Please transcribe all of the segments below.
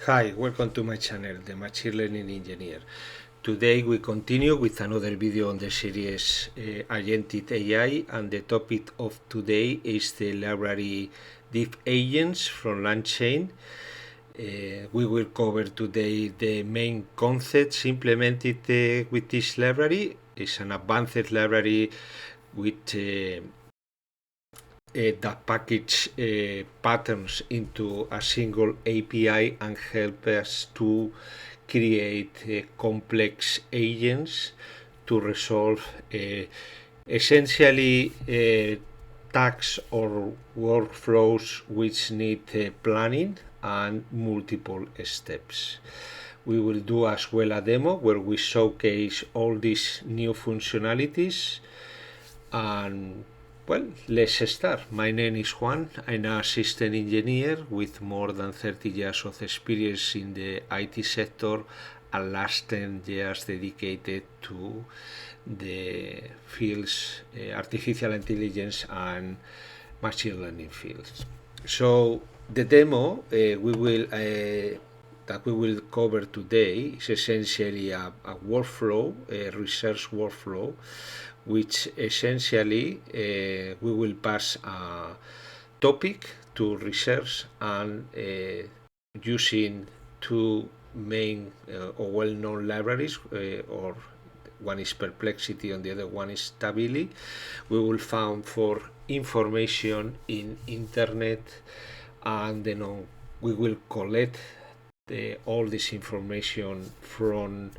Hi, welcome to my channel, the Machine Learning Engineer. Today we continue with another video on the series Agentic AI, and the topic of today is the library Deep Agents from Langchain. We will cover today the main concepts implemented with this library. It's an advanced library with that package patterns into a single API and help us to create complex agents to resolve essentially tasks or workflows which need planning and multiple steps. We will do as well a demo where we showcase all these new functionalities. And well, let's start. My name is Juan. I'm an assistant engineer with more than 30 years of experience in the IT sector and last 10 years dedicated to the fields artificial intelligence and machine learning fields. So the demo that we will cover today is essentially a workflow, a research workflow, which essentially we will pass a topic to research and using two main or well-known libraries, or one is Perplexity and the other one is Tavily. We will find for information in internet, and then we will collect all this information from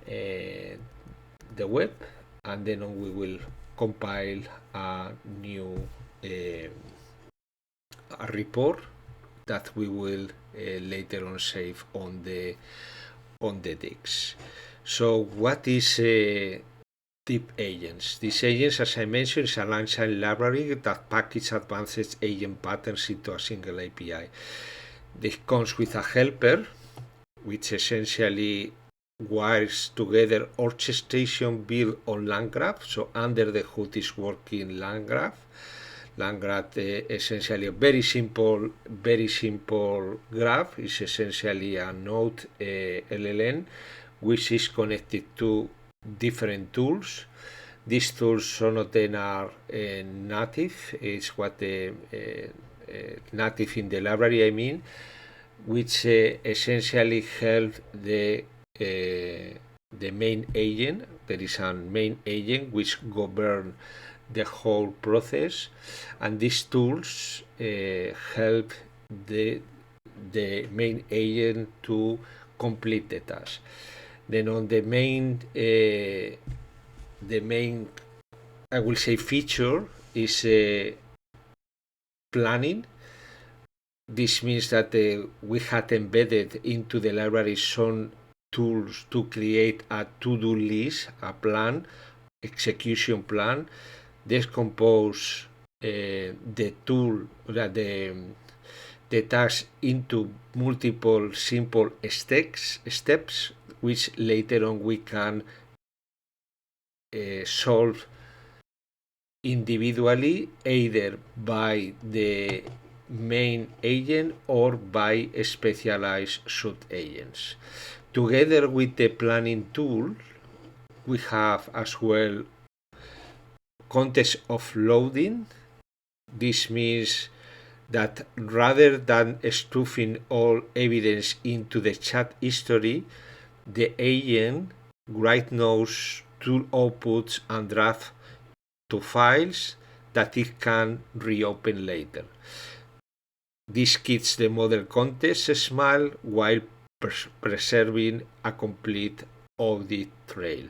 the web, and then we will compile a new a report that we will later on save on the DIGs. So what is Deep Agents? These agents, as I mentioned, is a Langchain library that packages advanced agent patterns into a single API. This comes with a helper, which essentially wires together orchestration built on LangGraph. So under the hood is working LangGraph. LangGraph essentially a very simple graph. Is essentially a node LLM which is connected to different tools. These tools, some of them are native. It's what the native in the library, I mean, which essentially help the main agent. There is a main agent which governs the whole process, and these tools help the main agent to complete the task. Then on the main I will say feature is planning. This means that we had embedded into the library some tools to create a to-do list, a plan, execution plan. Decompose the tool, the task into multiple simple steps, which later on we can solve individually, either by the main agent or by specialized sub agents. Together with the planning tool, we have as well context of loading. This means that rather than stuffing all evidence into the chat history, the agent writes notes, tool outputs, and draft to files that it can reopen later. This keeps the model context small while preserving a complete audit trail.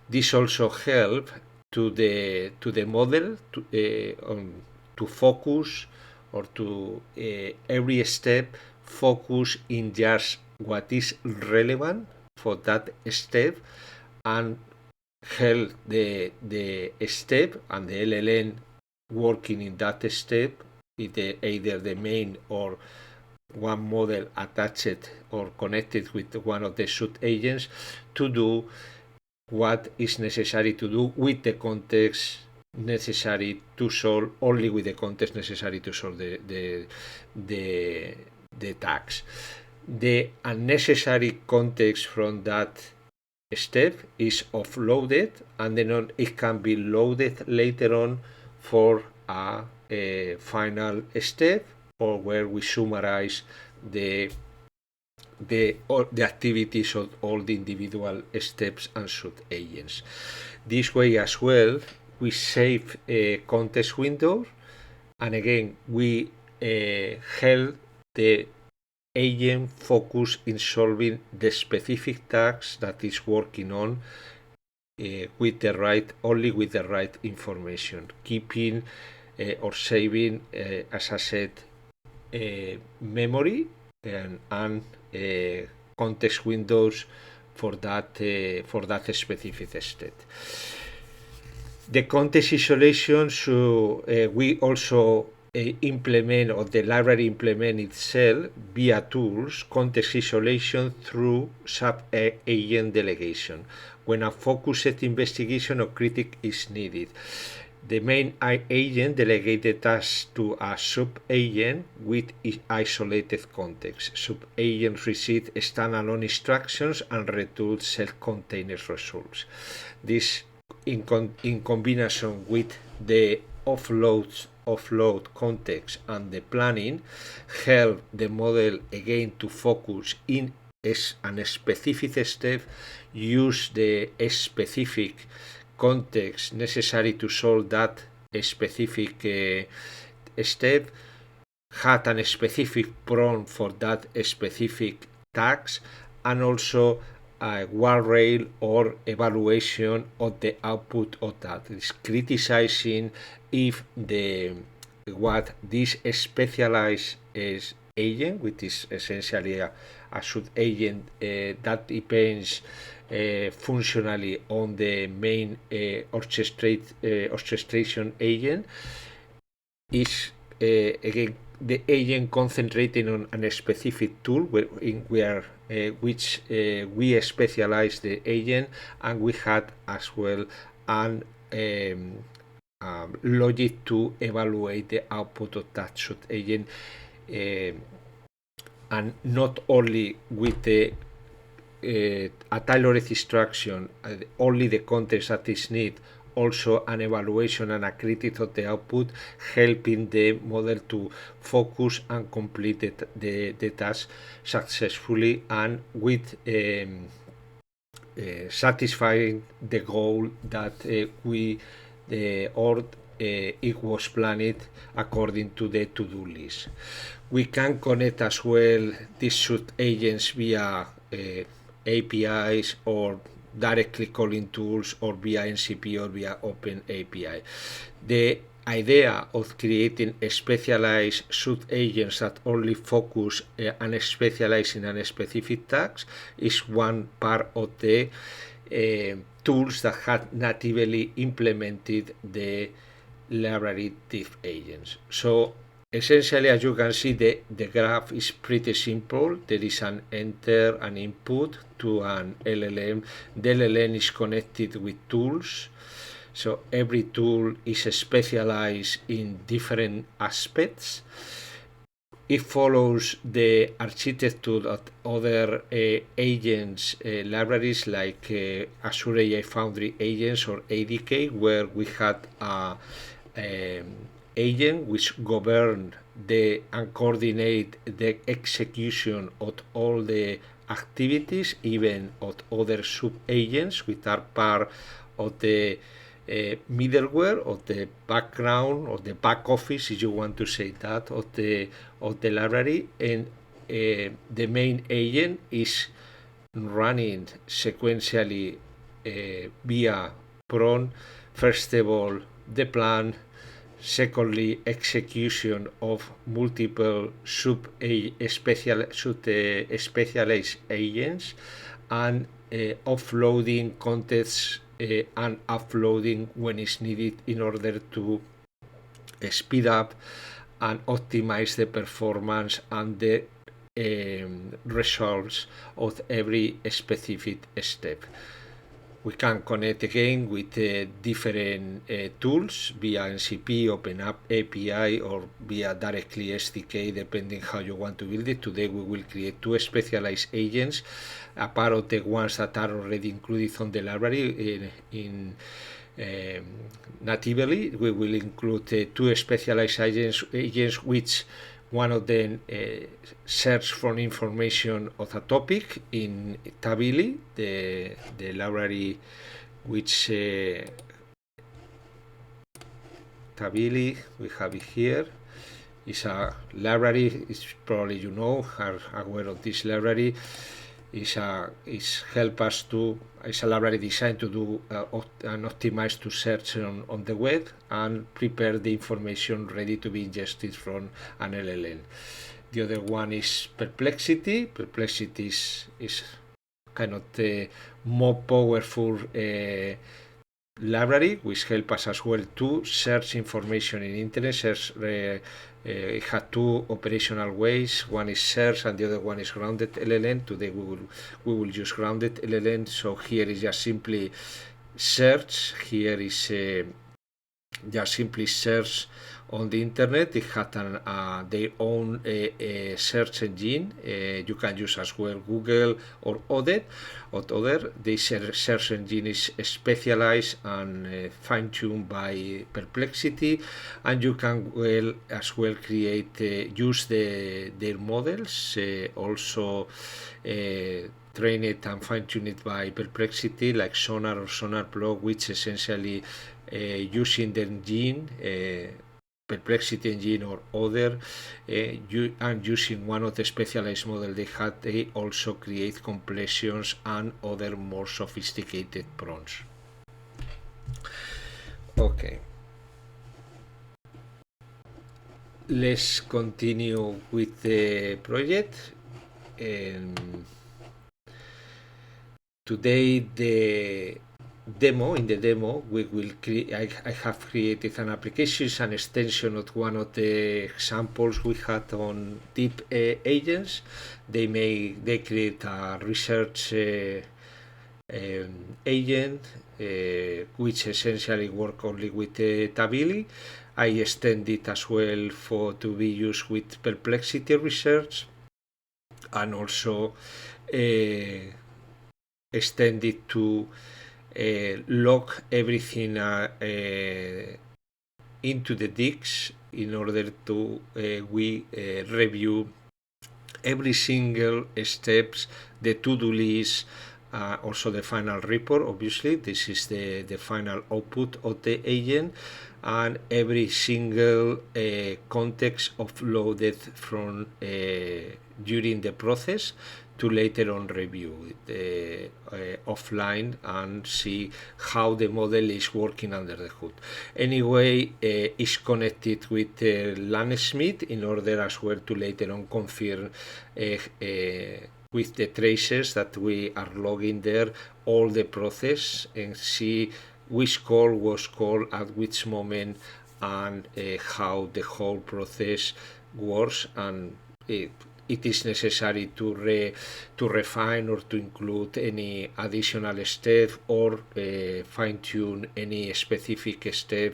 This also helps to the model to focus, or to every step focus in just what is relevant for that step, and help the step and the LLM working in that step, either the main or one model attached or connected with one of the sub agents, to do what is necessary to do with the context necessary to solve, only with the context necessary to solve the tags. the unnecessary context from that step is offloaded, and then it can be loaded later on for a final step, or where we summarize the activities of all the individual steps and sub agents. This way as well, we save a context window, and again we help the agent focus in solving the specific tasks that is working on with the right information, keeping or saving, as I said, memory and context windows for that specific step. The context isolation, so we also implement, or the library implement itself via tools, context isolation through sub-agent delegation when a focused investigation or critique is needed. The main agent delegated tasks to a sub-agent with isolated context. Sub-agents receive standalone instructions and return self-contained results. This, in combination with the offload context and the planning, help the model again to focus in a specific step, use the specific context necessary to solve that specific step, had a specific prompt for that specific task, and also a guardrail or evaluation of the output of that. It's criticizing if what this specialized agent, which is essentially a sub agent that depends functionally on the main orchestration agent, is again the agent concentrating on a specific tool which we specialize the agent, and we had as well an logic to evaluate the output of that sub agent, and not only with the a tailored instruction, only the context that is needed, also an evaluation and a critique of the output, helping the model to focus and complete the task successfully and with satisfying the goal that it was planned according to the to-do list. We can connect as well these sub agents via APIs, or directly calling tools, or via NCP, or via Open API. The idea of creating a specialized sub agents that only focus and specialize in a specific task is one part of the tools that had natively implemented the library Deep Agents. So essentially, as you can see, the graph is pretty simple. There is an enter, an input to an LLM. The LLM is connected with tools. So every tool is specialized in different aspects. It follows the architecture of other agents libraries like Azure AI Foundry agents, or ADK, where we had a agent which govern and coordinate the execution of all the activities, even of other sub agents, which are part of the middleware, of the background, or the back office, if you want to say that, of the library. And the main agent is running sequentially via prompt. First of all, the plan. Secondly, execution of multiple specialized agents, and offloading context and uploading when it's needed in order to speed up and optimize the performance and the results of every specific step. We can connect again with different tools via NCP, OpenApp API, or via directly SDK, depending how you want to build it. Today we will create two specialized agents, a part of the ones that are already included on the library in natively. We will include two specialized agents which one of them search for information of a topic in Tavily, the library which Tavily, we have it here. It's a library, it's probably you know, are aware of this library. It's help us to, it's a library designed to do and optimize to search on the web and prepare the information ready to be ingested from an LLM. The other one is Perplexity. Perplexity is kind of the more powerful library, which helps us as well to search information in internet. It has two operational ways. One is search and the other one is grounded LLM. Today we will use grounded LLM. So here is just simply search. Here is just simply search on the internet. It has their own search engine. You can use as well Google or other. This search engine is specialized and fine-tuned by Perplexity, and you can as well create use their models, also train it and fine-tune it by Perplexity, like Sonar or SonarBlock, which essentially using the engine, Perplexity engine or other, and using one of the specialized models they also create completions and other more sophisticated prompts. Okay, let's continue with the project. Today in the demo we will I have created an application, an extension of one of the examples we had on Deep Agents. They create a research agent which essentially work only with Tavily. I extend it as well to be used with Perplexity research, and also extend it to log everything into the digs in order to we review every single steps, the to-do list, also the final report. Obviously this is the final output of the agent, and every single context offloaded from during the process to later on review it offline and see how the model is working under the hood. Anyway, it's connected with Lansmith in order as well to later on confirm with the traces that we are logging there all the process and see which call was called at which moment and how the whole process works, and it is necessary to refine or to include any additional step or fine-tune any specific step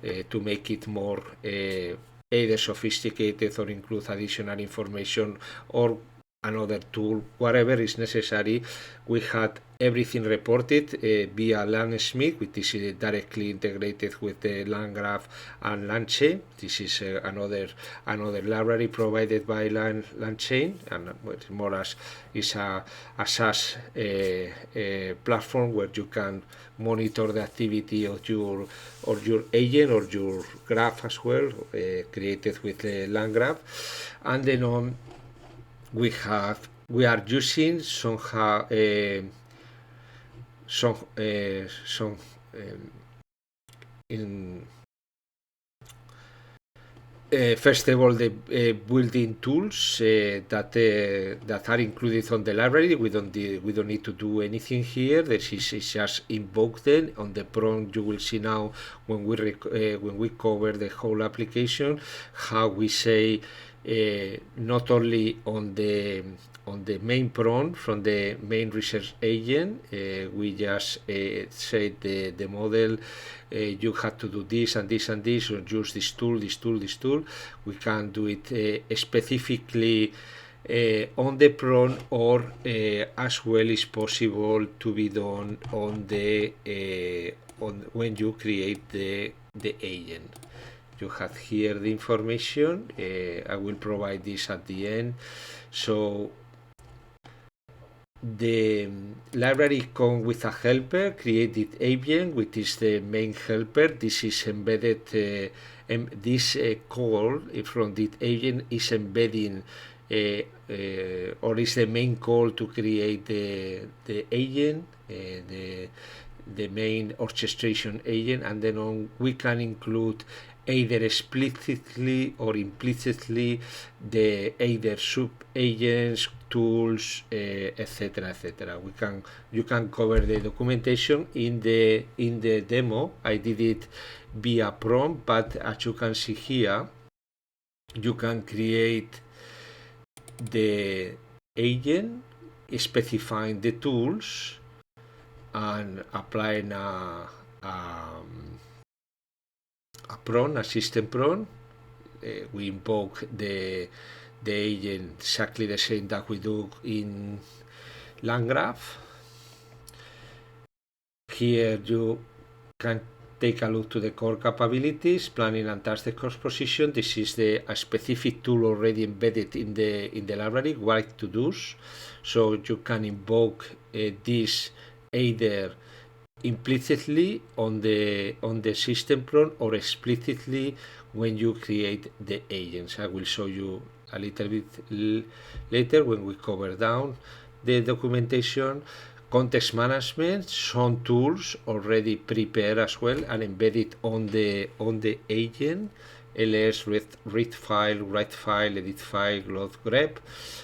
to make it more either sophisticated or include additional information or another tool, whatever is necessary. We had everything reported via Lansmith, which is directly integrated with the LangGraph and Langchain. This is another library provided by Langchain, and more as is a SaaS platform where you can monitor the activity of your agent or your graph as well, created with the LangGraph. And then on we are using somehow first of all, the building tools that are included on the library. We don't need to do anything here. This is just invoke them on the prompt. You will see now when we cover the whole application how we say not only on the main prompt from the main research agent. We just say the model, you have to do this and this and this, or use this tool, this tool, this tool. We can do it specifically on the prompt, or as well is possible to be done on the when you create the agent. You have here the information. I will provide this at the end. So the library comes with a helper, created agent, which is the main helper. This is embedded, this call from the agent is embedding or is the main call to create the agent, the main orchestration agent, and then we can include either explicitly or implicitly the either sub agents, tools, etc., etc. You can cover the documentation in the demo. I did it via prompt, but as you can see here, you can create the agent, specifying the tools, and applying a prompt, a system prompt. We invoke the agent exactly the same that we do in LangGraph. Here you can take a look to the core capabilities, planning and task decomposition. This is a specific tool already embedded in the library, what to do. So you can invoke this either implicitly on the system prompt or explicitly when you create the agents. I will show you a little bit later when we cover down the documentation. Context management, some tools already prepared as well and embedded on the agent. ls, read file, write file, edit file, load grep.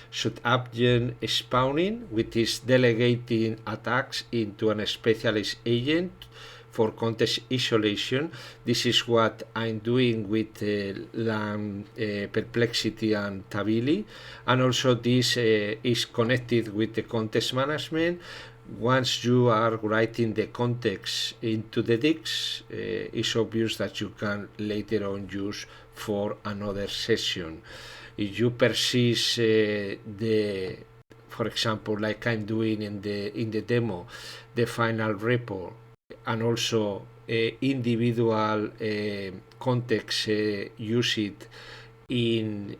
Should agent spawning, which is delegating attacks into a specialized agent for context isolation. This is what I'm doing with Perplexity and Tavily, and also this is connected with the context management. Once you are writing the context into the digs, it's obvious that you can later on use for another session. If you persist for example, like I'm doing in the demo, the final report, and also individual context use it in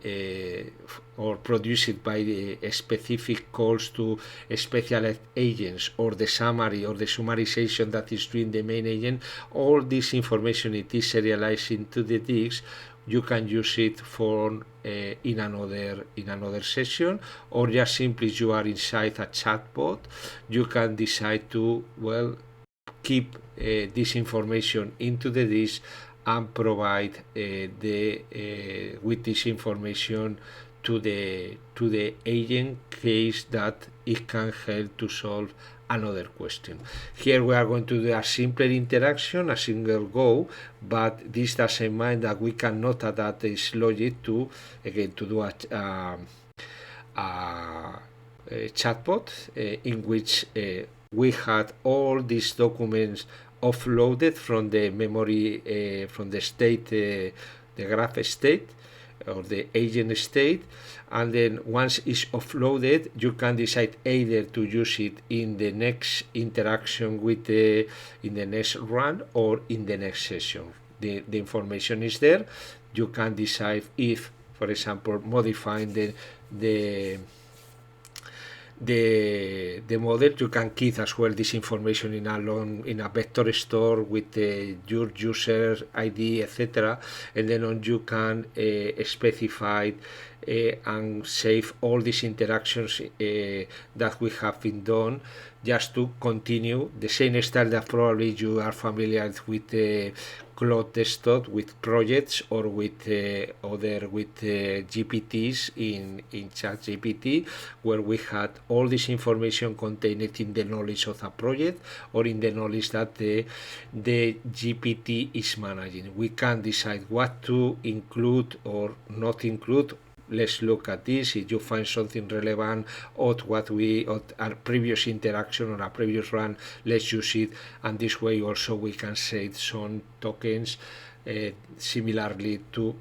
or produce it by the specific calls to specialized agents, or the summary or the summarization that is doing the main agent. All this information, it is serialized into the digs. You can use it for in another session, or just simply you are inside a chatbot, you can decide to keep this information into the disk and provide with this information to the agent case that it can help to solve another question. Here we are going to do a simpler interaction, a single go, but this doesn't mind that we cannot adapt this logic to do a chatbot in which we had all these documents offloaded from the memory, from the state, the graph state or the agent state, and then once it's offloaded, you can decide either to use it in the next interaction with in the next run or in the next session. The information is there. You can decide if, for example, modifying the model, you can keep as well this information in a vector store with your user ID, etc., and then you can specify and save all these interactions that we have been done, just to continue the same style that probably you are familiar with Cloud Desktop, with projects, or with GPTs in ChatGPT, where we had all this information contained in the knowledge of a project or in the knowledge that the GPT is managing. We can decide what to include or not include. let's look at this. If you find something relevant or our previous interaction or a previous run, let's use it. And this way also we can save some tokens, similarly to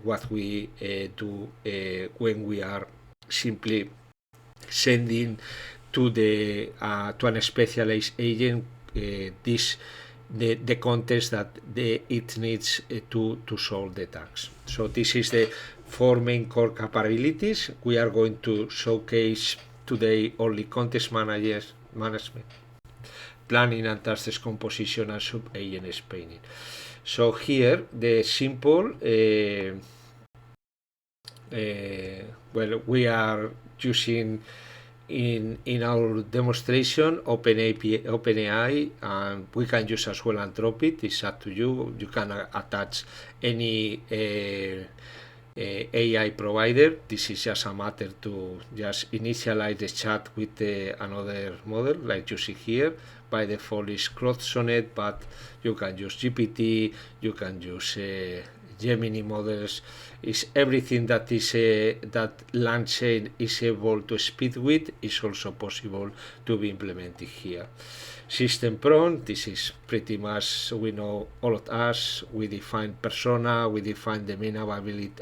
what we do when we are simply sending to an specialized agent the context that it needs to solve the task. So this is the 4 main core capabilities. We are going to showcase today only context management, planning and task composition, and sub-agent explaining. So here the simple we are using in our demonstration OpenAI, and we can use as well Anthropic. It's up to you. You can attach any AI provider. This is just a matter to just initialize the chat with another model, like you see here. By default is Claude Sonnet, but you can use GPT, you can use Gemini models. Is everything that is that Langchain is able to speed with is also possible to be implemented here. System prompt, this is pretty much, we know all of us. We define persona, we define the main abilities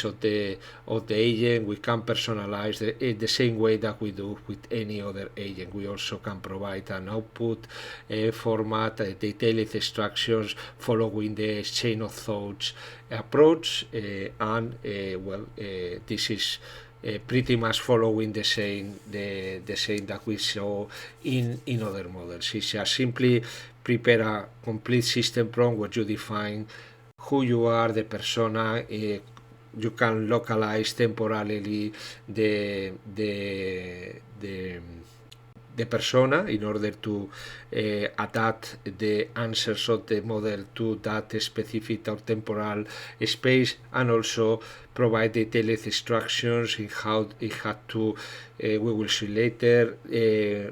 of the agent. We can personalize the same way that we do with any other agent. We also can provide an output format, detailed instructions following the chain of thoughts approach, and this is pretty much following the same that we saw in other models. It's just simply prepare a complete system prompt where you define who you are, the persona. You can localize temporarily the persona in order to adapt the answers of the model to that specific or temporal space, and also provide detailed instructions in how it had to, we will see later,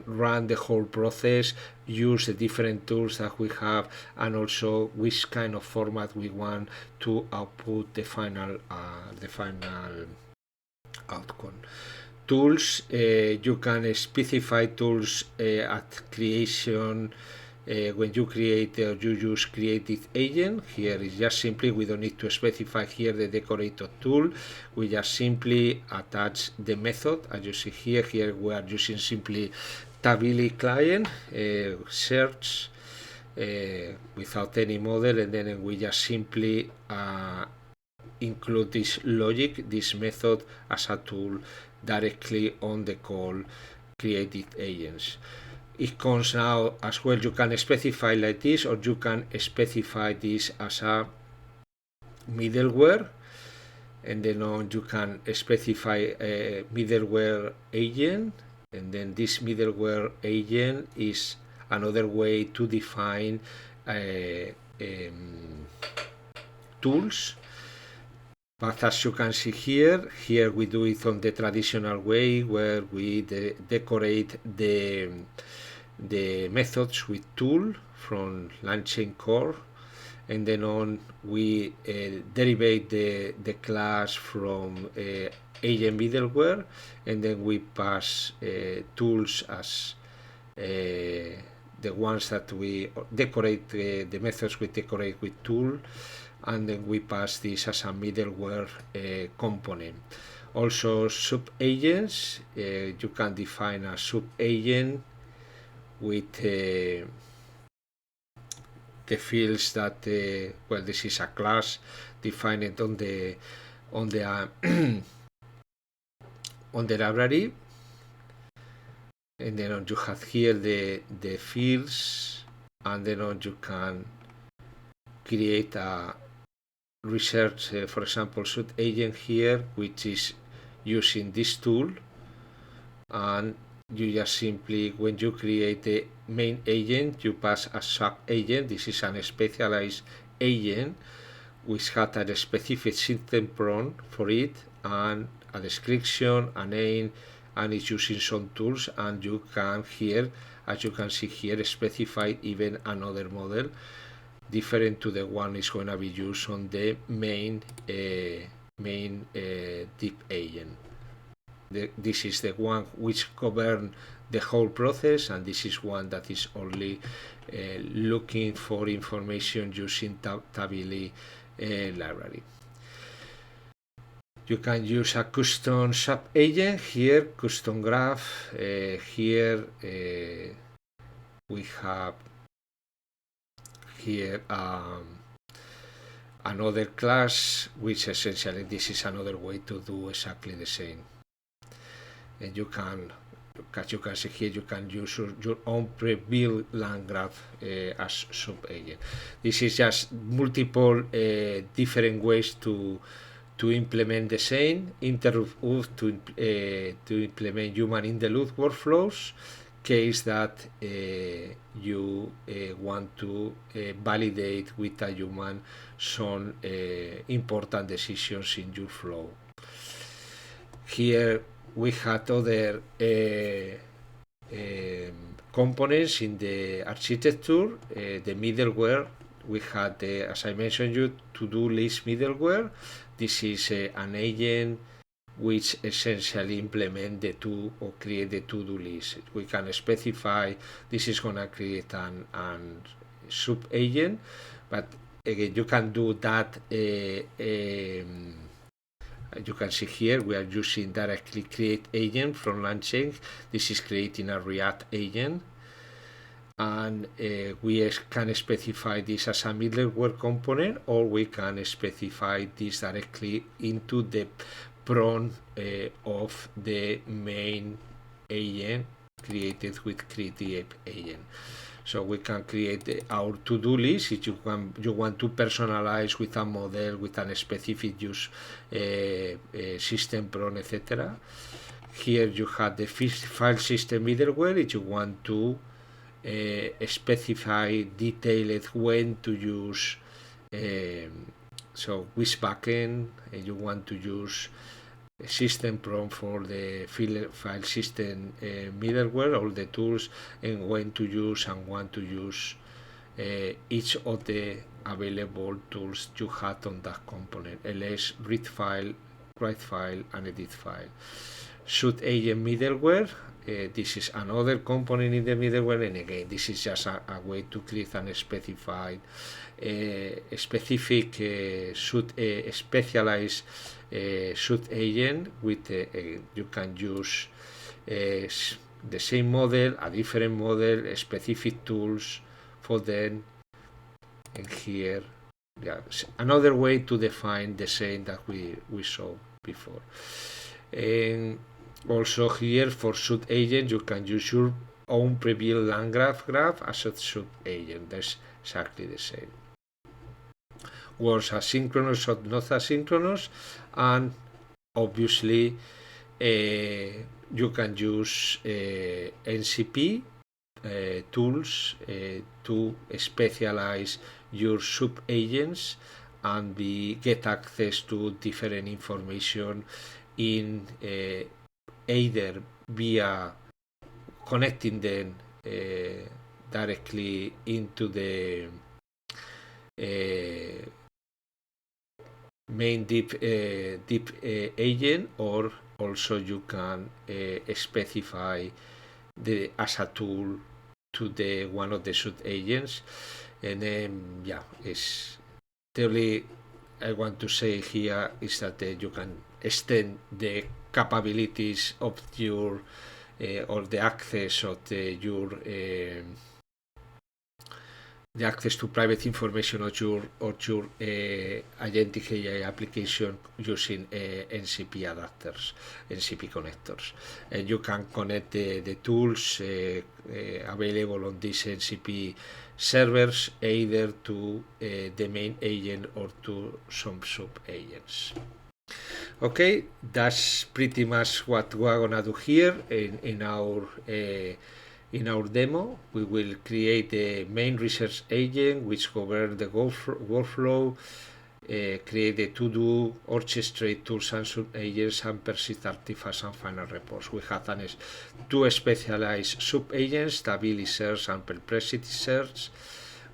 run the whole process, use the different tools that we have, and also which kind of format we want to output the final outcome. Tools, you can specify tools at creation. When you create or you use creative agent, here is just simply, we don't need to specify here the decorator tool. We just simply attach the method, as you see here. Here we are using simply Tavily client, search without any model, and then we just simply include this logic, this method, as a tool directly on the call creative agents. It comes now as well. You can specify like this, or you can specify this as a middleware, and then you can specify a middleware agent, and then this middleware agent is another way to define tools. But as you can see here we do it on the traditional way, where we decorate the methods with tool from Langchain core, and then we derivate the class from agent middleware, and then we pass tools as the ones that we decorate, the methods we decorate with tool, and then we pass this as a middleware component. Also sub-agents, you can define a sub-agent with the fields that, this is a class defined on the library, and then you have here the fields, and then you can create a research, for example, sub-agent here, which is using this tool, and you just simply, when you create the main agent, you pass a sub-agent. This is an specialized agent which has a specific system prompt for it, and a description, a name, and it's using some tools. And you can here, as you can see here, specify even another model different to the one is going to be used on the main main deep agent. This is the one which governs the whole process, and this is one that is only looking for information using Tavily library. You can use a custom sub-agent here, custom graph. Here we have here another class, which essentially this is another way to do exactly the same. And you can, as you can see here, you can use your own pre-built land graph as sub-agent. This is just multiple different ways to implement the same inter-loop to implement human-in-the-loop workflows, case that you want to validate with a human some important decisions in your flow. Here we had other components in the architecture, the middleware. We had, as I mentioned you, to-do list middleware. This is an agent which essentially implement the or create the to-do list. We can specify this is gonna create an sub-agent, but again, you can do that. You can see here we are using directly create agent from Langchain. This is creating a React agent, and we can specify this as a middleware component, or we can specify this directly into the prompt of the main agent created with create agent. So we can create our to-do list if you want to personalize with a model, with a specific use system prompt, etc. Here you have the file system middleware if you want to specify detailed when to use, so which backend you want to use system prompt for the file system middleware, all the tools, and when to use and want to use each of the available tools you had on that component, ls, read file, write file, and edit file. Should agent middleware, this is another component in the middleware, and again this is just a way to create an specified specific specialized should agent with you can use the same model, a different model, specific tools for them. And here, yeah, another way to define the same that we saw before. And also here for should agent, you can use your own pre-built land graph as a should agent. That's exactly the same. Was asynchronous or not asynchronous, and obviously you can use NCP tools to specialize your sub-agents and get access to different information in either via connecting them directly into the main deep agent, or also you can specify as a tool to the one of the sub agents. And then yeah, it's totally I want to say here is that you can extend the capabilities of your or the access of your the access to private information of your Agentic AI application using NCP adapters, NCP connectors, and you can connect the tools available on these NCP servers either to the main agent or to some sub agents. Okay, that's pretty much what we're gonna do here in our demo. We will create the main research agent which governs the workflow, create the to-do, orchestrate tools and sub-agents, and persist artifacts and final reports. We have two specialized sub-agents, Tavily Search and Perplexity Search.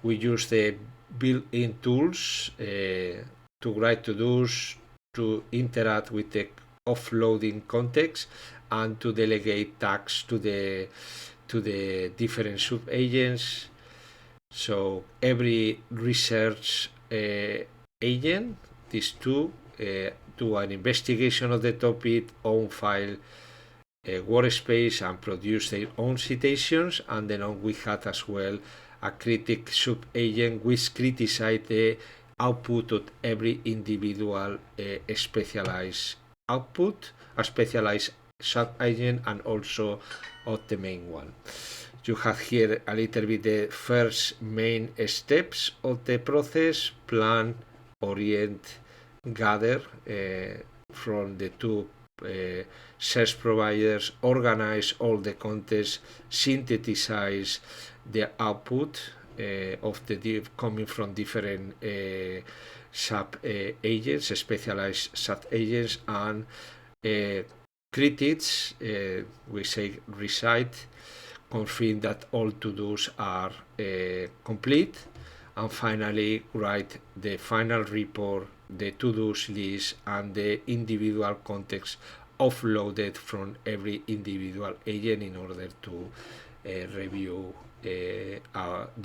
We use the built-in tools to write to-dos, to interact with the offloading context and to delegate tasks to the different sub-agents. So every research agent, these two, do an investigation of the topic, own file workspace, and produce their own citations. And then we had as well a critic sub-agent which criticized the output of every individual specialized output, a specialized sub-agent, and also of the main one. You have here a little bit the first main steps of the process: plan, orient, gather from the two search providers, organize all the context, synthesize the output of the coming from different sub agents, specialized sub agents, and critics, we say recite, confirm that all to-dos are complete, and finally write the final report, the to-dos list, and the individual context offloaded from every individual agent in order to review the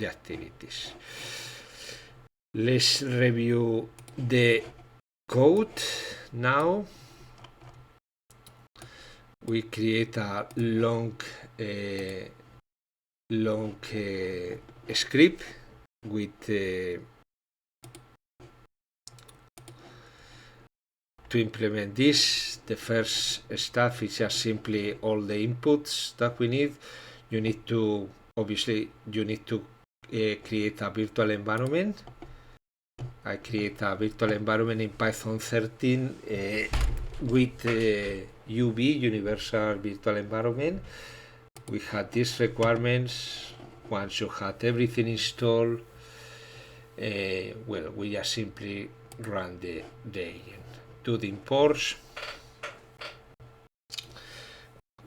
activities. Let's review the code now. We create a long script with to implement this. The first stuff is just simply all the inputs that we need. You need to create a virtual environment. I create a virtual environment in Python 13 with UV, Universal Virtual Environment. We had these requirements. Once you had everything installed, we just simply run the agent. Do the imports.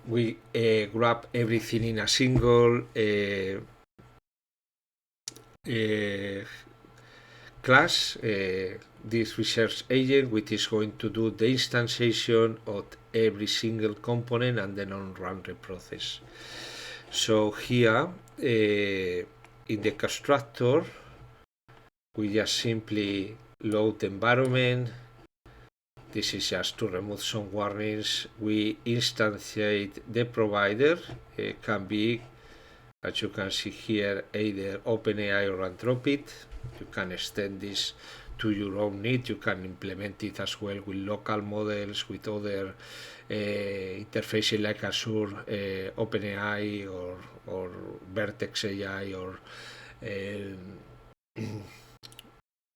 We grab everything in a single class, this research agent, which is going to do the instantiation of every single component and then run the process. So here in the constructor, we just simply load the environment. This is just to remove some warnings. We instantiate the provider. It can be, as you can see here, either OpenAI or Anthropic. You can extend this to your own need. You can implement it as well with local models, with other interfaces like Azure, OpenAI, or Vertex AI, or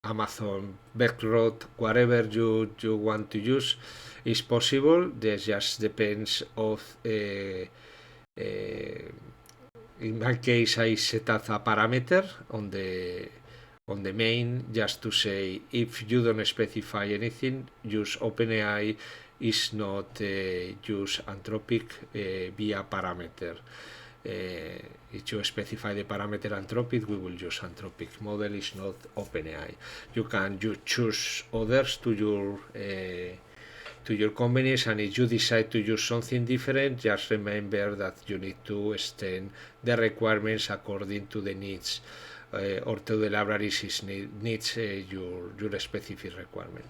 Amazon Bedrock, whatever you want to use is possible. This just depends of in my case I set up a parameter on the main just to say if you don't specify anything, use OpenAI, is not use Anthropic via parameter. If you specify the parameter Anthropic, we will use Anthropic. Model is not OpenAI. You can choose others to your convenience, and if you decide to use something different, just remember that you need to extend the requirements according to the needs or to the libraries needs your specific requirement.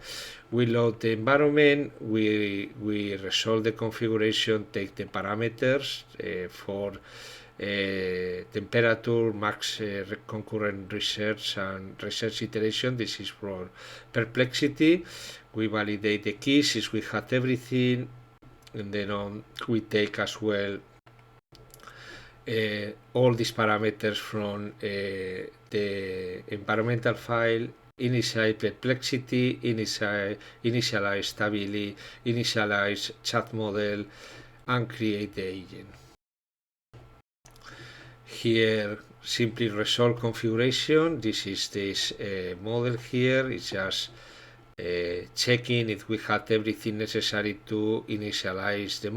We load the environment, we resolve the configuration, take the parameters for temperature, max concurrent research, and research iteration. This is for Perplexity. We validate the keys if we had everything, and then we take as well all these parameters from the environmental file, initialize Perplexity, initialize Tavily, initialize chat model, and create the agent. Here, simply resolve configuration. This is this model here. It's just checking if we had everything necessary to initialize the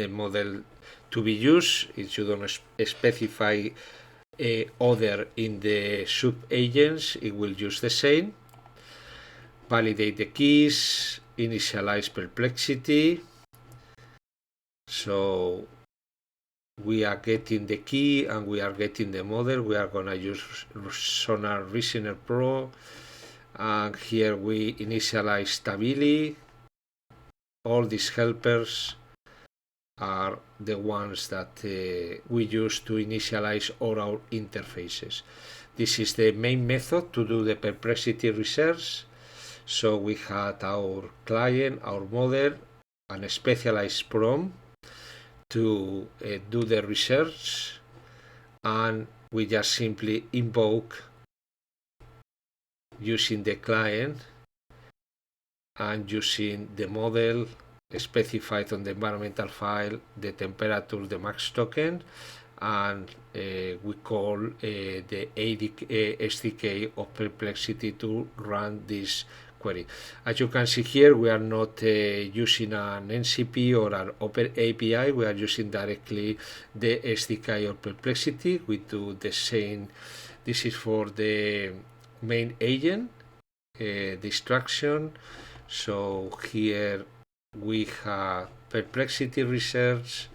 model to be used. If you don't specify other in the sub agents, it will use the same. Validate the keys, initialize Perplexity. So we are getting the key and we are getting the model. We are gonna use Sonar Reasoner Pro, and here we initialize Tavily. All these helpers are the ones that we use to initialize all our interfaces. This is the main method to do the Perplexity research. So we had our client, our model, and a specialized prompt to do the research, and we just simply invoke using the client and using the model specified on the environmental file, the temperature, the max token, and we call the SDK of Perplexity to run this query. As you can see here, we are not using an NCP or an Open API. We are using directly the SDK of Perplexity. We do the same. This is for the main agent, the instruction. So here we have Perplexity research,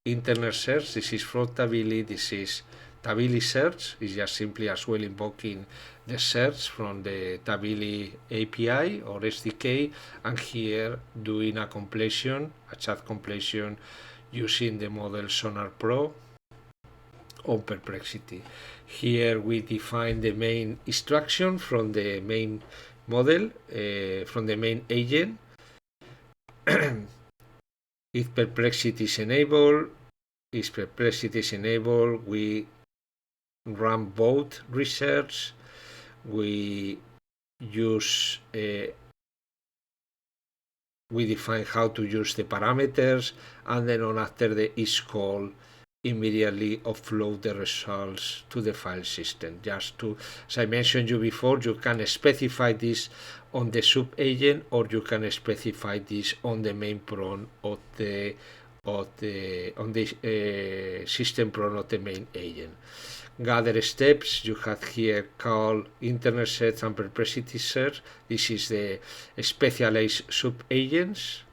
internet search. This is from Tavily. This is Tavily search. It's just simply as well invoking the search from the Tavily API or SDK, and here doing a completion, a chat completion using the model Sonar Pro on Perplexity. Here we define the main instruction from the main model, from the main agent. If Perplexity is enabled, we run both research. We use we define how to use the parameters, and then after the is call, immediately offload the results to the file system. Just to, as I mentioned you before, you can specify this on the sub agent, or you can specify this on the main prompt of the system prompt of the main agent. Gather steps, you have here call, internet search, and Perplexity search. This is the specialized sub agents,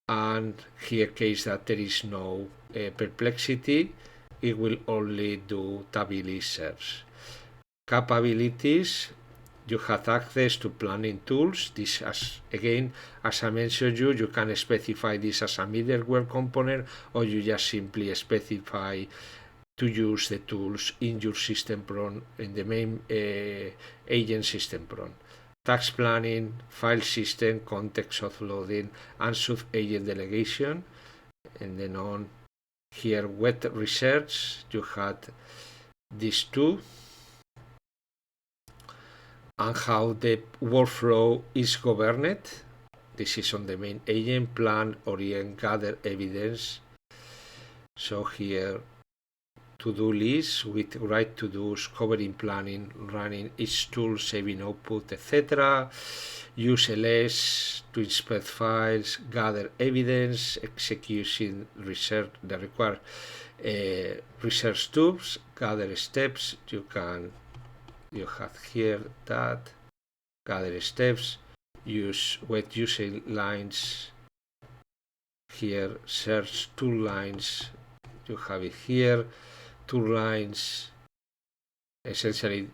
and here case that there is no Perplexity, it will only do Tavily search. Capabilities, you have access to planning tools. This, as I mentioned you can specify this as a middleware component, or you just simply specify to use the tools in your system prompt, in the main agent system prompt. Task planning, file system, context offloading, and sub-agent delegation. And then on here, wet research, you had these two, and how the workflow is governed. This is on the main agent, plan, orient, gather evidence. So here, to-do list with write to-dos, covering planning, running each tool, saving output, etc. Use ls to inspect files, gather evidence, execution research, the required research tools, gather steps. You have here that gather steps, use wet usage lines, here search tool lines, you have it here, tool lines, essentially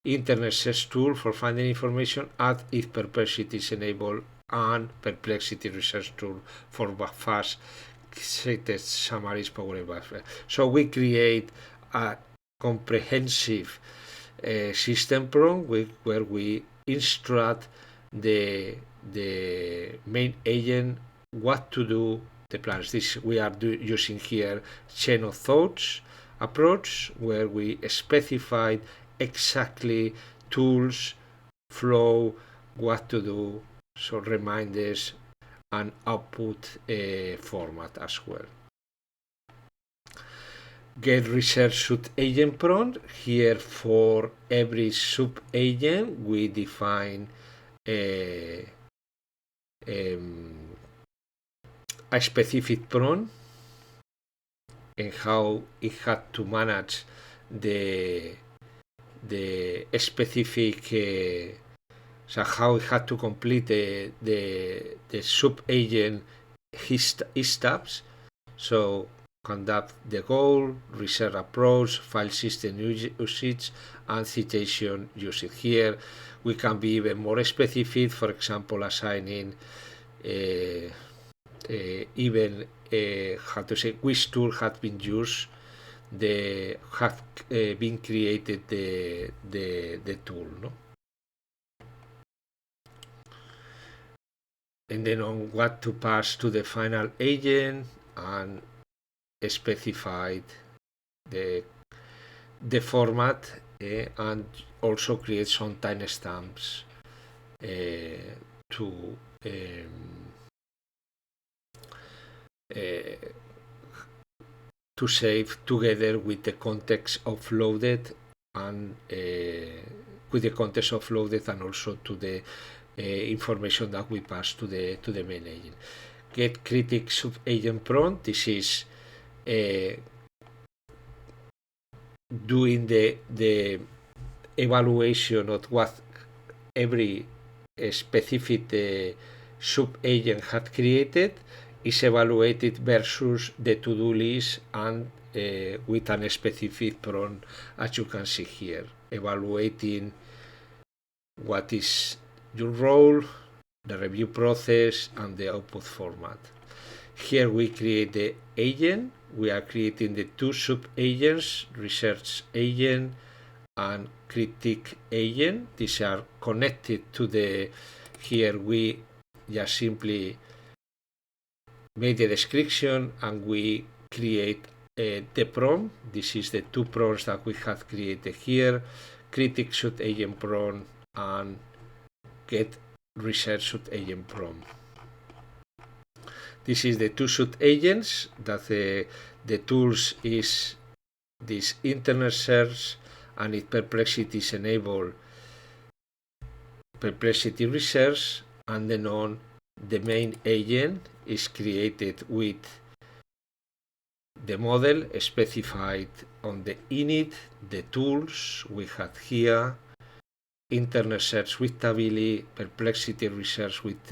internet search tool for finding information, add if Perplexity is enabled, and Perplexity research tool for fast test summaries powered by. So we create a comprehensive system prompt where we instruct the main agent what to do, the plans. This we are using here chain of thoughts approach, where we specify exactly tools, flow, what to do, so reminders and output format as well. Get research sub agent prompt. Here for every sub agent we define a specific prompt and how it had to manage the specific So how we had to complete the sub-agent steps. So conduct the goal, research approach, file system usage, and citation usage. Here we can be even more specific, for example, assigning even how to say which tool had been used, have been created the tool, no? And then on what to pass to the final agent, and specified the format, and also create some timestamps to save together with the context offloaded, and with the context offloaded, and also to the information that we pass to the main agent. Get critic sub agent prompt. This is doing the evaluation of what every specific sub agent had created, is evaluated versus the to-do list, and with a specific prompt, as you can see here, evaluating what is your role, the review process, and the output format. Here we create the agent. We are creating the two sub-agents, research agent and critic agent. These are connected to the, here we just simply make the description and we create the prompt. This is the two prompts that we have created here, critic sub-agent prompt and get research sub-agent prompt. This is the two sub-agents that the tools is this internet search, and if Perplexity is enabled, Perplexity research, and then on the main agent is created with the model specified on the init, the tools we have here, internet search with Tavily, Perplexity research with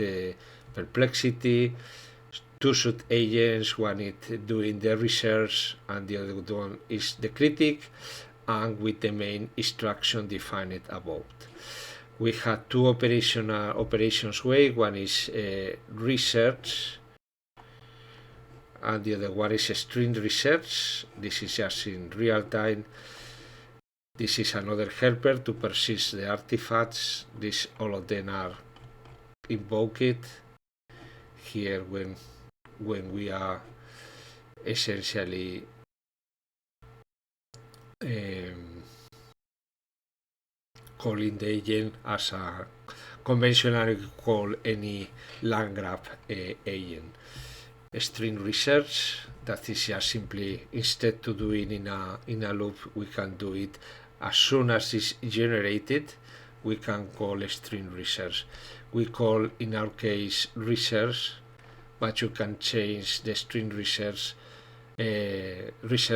Perplexity, two sub-agents, one is doing the research and the other one is the critic, and with the main instruction defined above. We have two operations way. One is research, and the other one is string research. This is just in real time. This is another helper to persist the artifacts. All of them are invoked here when we are essentially calling the agent as a conventionally call any land grab agent. String research, that is just simply, instead to doing in a loop, we can do it as soon as it's generated. We can call a string research. We call in our case research, but you can change the string research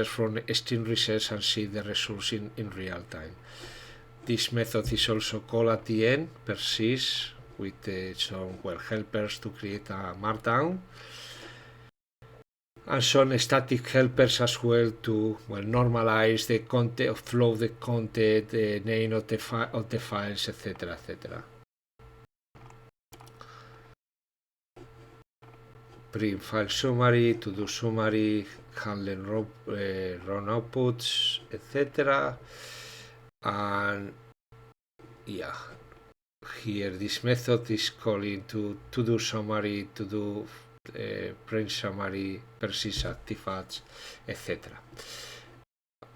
from string research and see the results in real time. This method is also called at the end, persist, with some helpers to create a markdown, and some static helpers as well to normalize the content, flow the content, the name of the files, etc., etc. Print file summary, to do summary, handling run outputs, etc. And yeah, here this method is calling to do summary, to do print summary, persist artifacts, etc.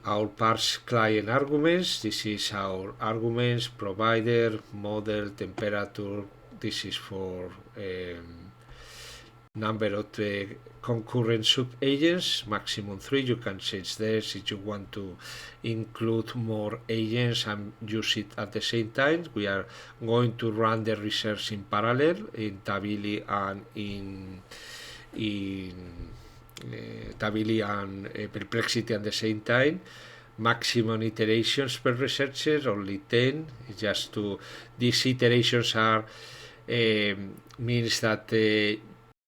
Our parse client arguments. This is our arguments: provider, model, temperature. This is for number of concurrent sub-agents, maximum 3. You can change this if you want to include more agents and use it at the same time. We are going to run the research in parallel in Tavily and in Tavily and Perplexity at the same time, maximum iterations per researcher, only 10. It's just to these iterations are means that the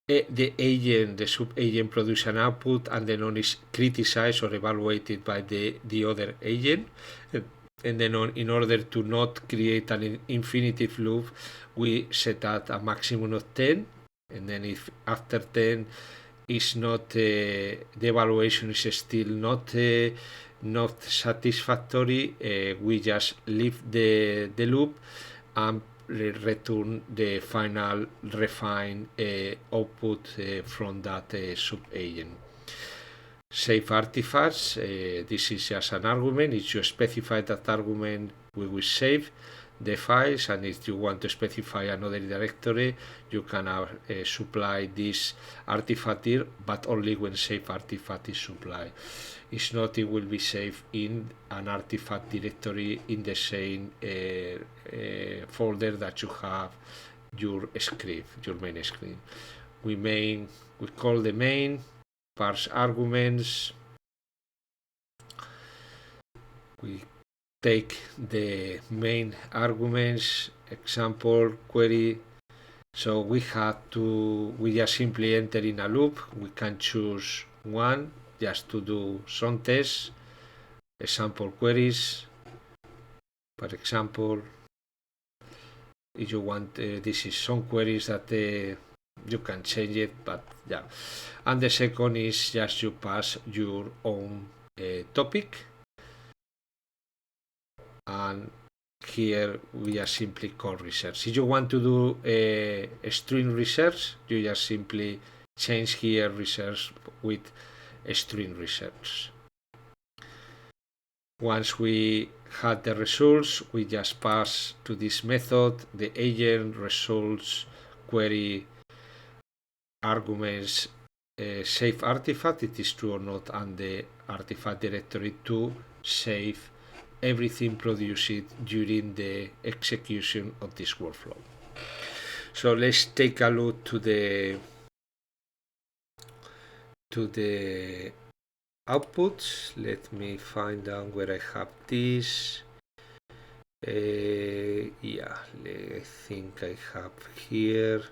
agent, the sub-agent produce an output and then on is criticized or evaluated by the other agent. And then in order to not create an infinitive loop, we set out a maximum of 10. And then if after 10 is not the evaluation is still not satisfactory, we just leave the loop and return the final refined output from that sub-agent. Save artifacts, this is just an argument. If you specify that argument, we will save the files, and if you want to specify another directory, you can supply this artifact here, but only when save artifact is supplied. If not, it will be saved in an artifact directory in the same folder that you have your script, your main script. We call the main, parse arguments, we take the main arguments, example, query. So we just simply enter in a loop. We can choose one just to do some tests, example queries. For example, if you want, this is some queries that you can change it, but yeah. And the second is just you pass your own topic, and here we just simply call research. If you want to do a string research, you just simply change here research with a string research. Once we had the results, we just pass to this method the agent results query arguments save artifact, it is true or not, and the artifact directory to save everything produced during the execution of this workflow. So let's take a look to the outputs. Let me find out where I have this. Yeah, I think I have here.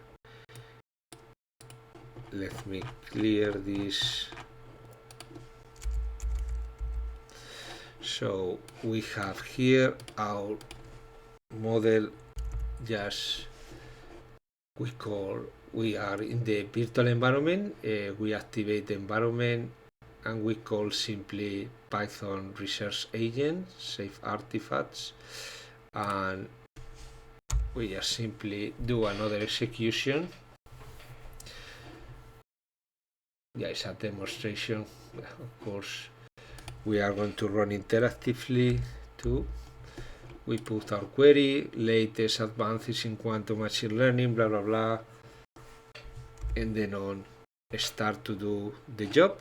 Let me clear this. So we have here our model. Just we are in the virtual environment. We activate the environment and we call simply Python research agent save artifacts, and we just simply do another execution. Yeah, it's a demonstration. Of course, we are going to run interactively too. We put our query, latest advances in quantum machine learning, blah blah blah, and then on start to do the job.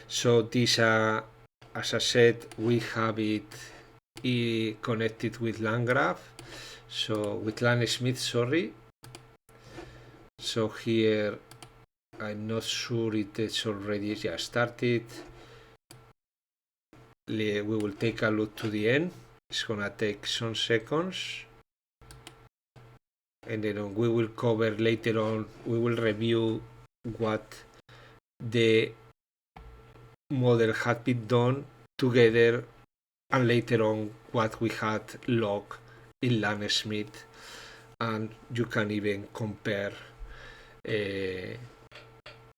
So this, as I said, we have it connected with LangGraph, so with LangSmith, sorry. So here, I'm not sure it is already just started. We will take a look to the end. It's gonna take some seconds, and then we will cover later on. We will review what the model had been done together, and later on what we had logged in LangSmith, and you can even compare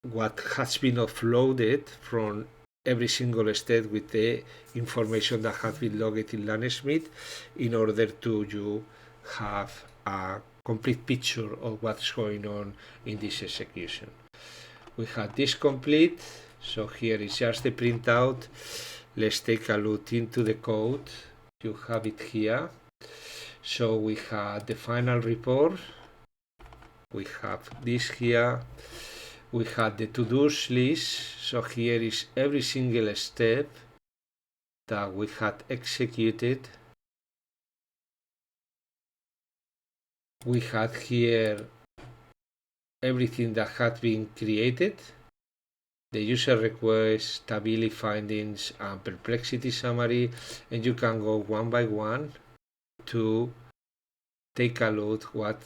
what has been offloaded from every single step with the information that has been logged in LangSmith, in order to you have a complete picture of what's going on in this execution. We have this complete, so here is just the printout. Let's take a look into the code. You have it here. So we have the final report. We have this here. We have the to-dos list. So here is every single step that we had executed. We had here everything that had been created. the user request, Tavily findings, and Perplexity summary, and you can go one by one to take a look what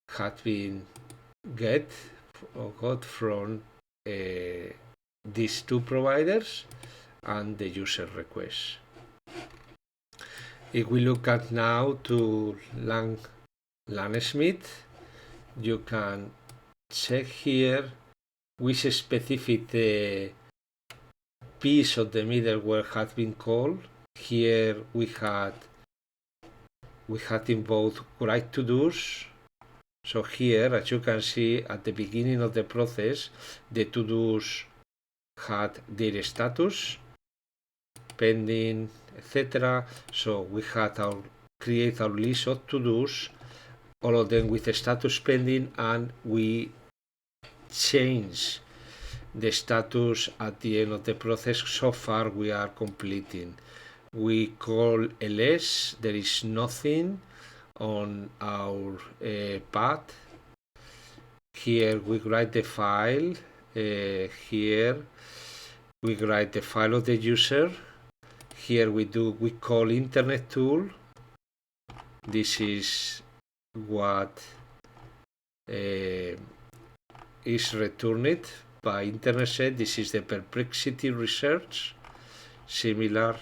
had been got from these two providers and the user request. If we look at now to Langsmith, you can check here which specific piece of the middleware had been called. Here we had in both write to-dos. So here, as you can see, at the beginning of the process, the to-dos had their status, pending, etc. So we had create our list of to-dos, all of them with the status pending, and we change the status at the end of the process. So far we are completing. We call ls, there is nothing on our path. Here we write the file, here we write the file of the user. Here we call internet tool. This is what is returned by internet set. This is the Perplexity research. Similar.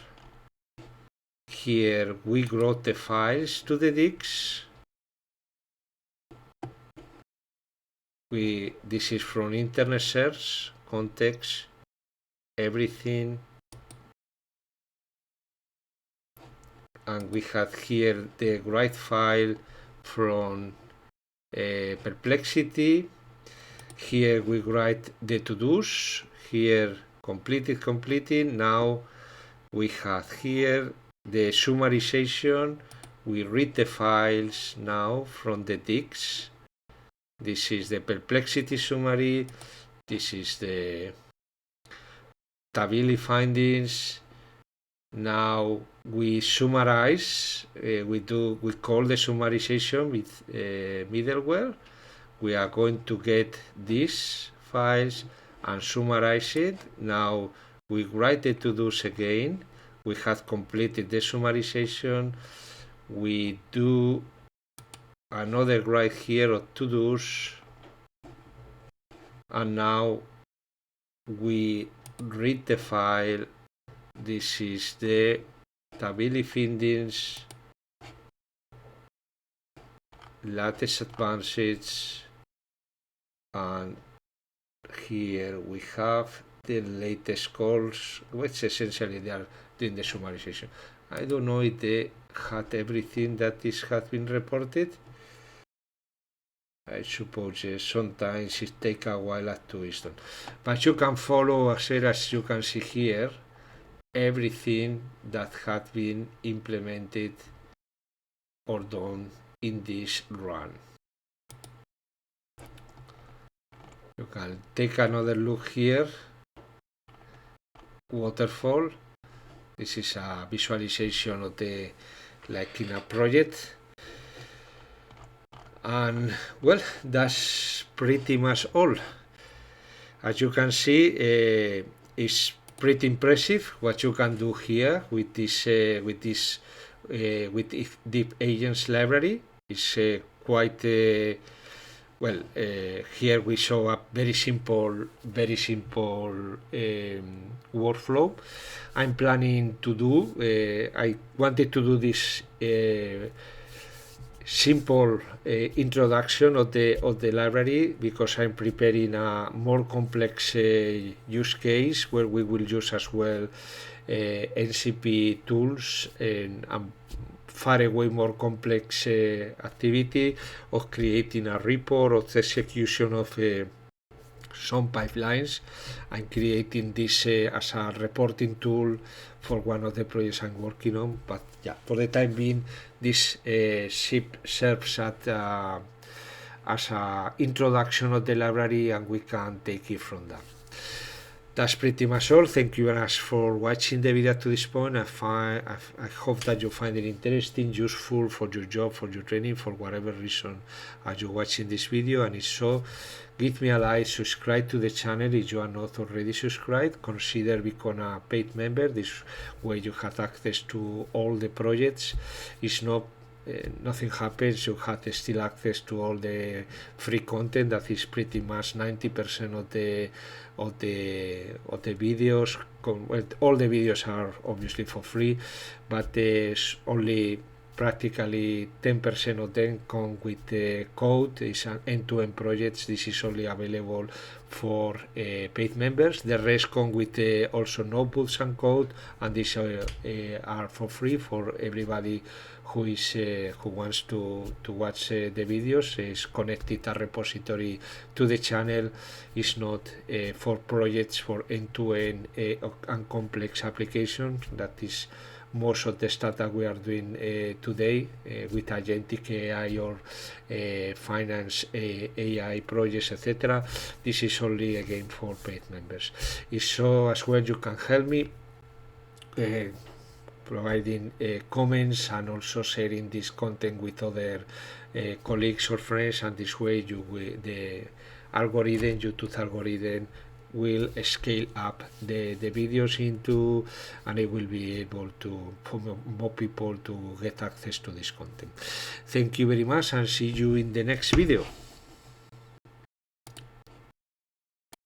Here we wrote the files to the disk. This is from internet search, context, everything. And we have here the write file from Perplexity. Here we write the to-dos. Here completed. Now we have here the summarization. We read the files now from the disk. This is the Perplexity summary. This is the Tavily findings. Now we summarize. We call the summarization with middleware. We are going to get these files and summarize it. Now we write the to-dos again. We have completed the summarization. We do another write here of to-dos, and now we read the file. This is the Tavily findings, latest advances, and here we have the latest calls, which essentially they are doing the summarization. I don't know if they had everything that has been reported. I suppose sometimes it takes a while to install. But you can follow, as you can see here, everything that had been implemented or done in this run. You can take another look here. Waterfall. This is a visualization of the, like in a project. And well, that's pretty much all. As you can see, it's pretty impressive what you can do here with this Deep Agents library. It's quite well. Here we show a very simple workflow. I'm planning to do. I wanted to do this simple introduction of the library because I'm preparing a more complex use case where we will use as well NCP tools and far away more complex activity of creating a report of the execution of some pipelines. I'm creating this as a reporting tool for one of the projects I'm working on, but yeah, for the time being, this serves as an introduction of the library, and we can take it from there. That's pretty much all. Thank you very much for watching the video to this point. I hope that you find it interesting, useful for your job, for your training, for whatever reason are you watching this video. And if so, give me a like, subscribe to the channel if you are not already subscribed. Consider becoming a paid member. This way you have access to all the projects. It's not nothing happens, you have still access to all the free content. That is pretty much 90% of the videos. Well, all the videos are obviously for free, but there's only practically 10% of them come with the code. It's an end-to-end projects. This is only available for paid members. The rest come with also notebooks and code, and these are for free for everybody who is who wants to watch the videos. Is connected a repository to the channel. Is not for projects for end-to-end and complex applications. That is most of the stuff that we are doing today with Agentic AI or finance AI projects, etc. This is only again for paid members. If so, as well, you can help me providing comments and also sharing this content with other colleagues or friends, and this way the algorithm, YouTube algorithm, will scale up the videos into, and it will be able to for more people to get access to this content. Thank you very much, and see you in the next video.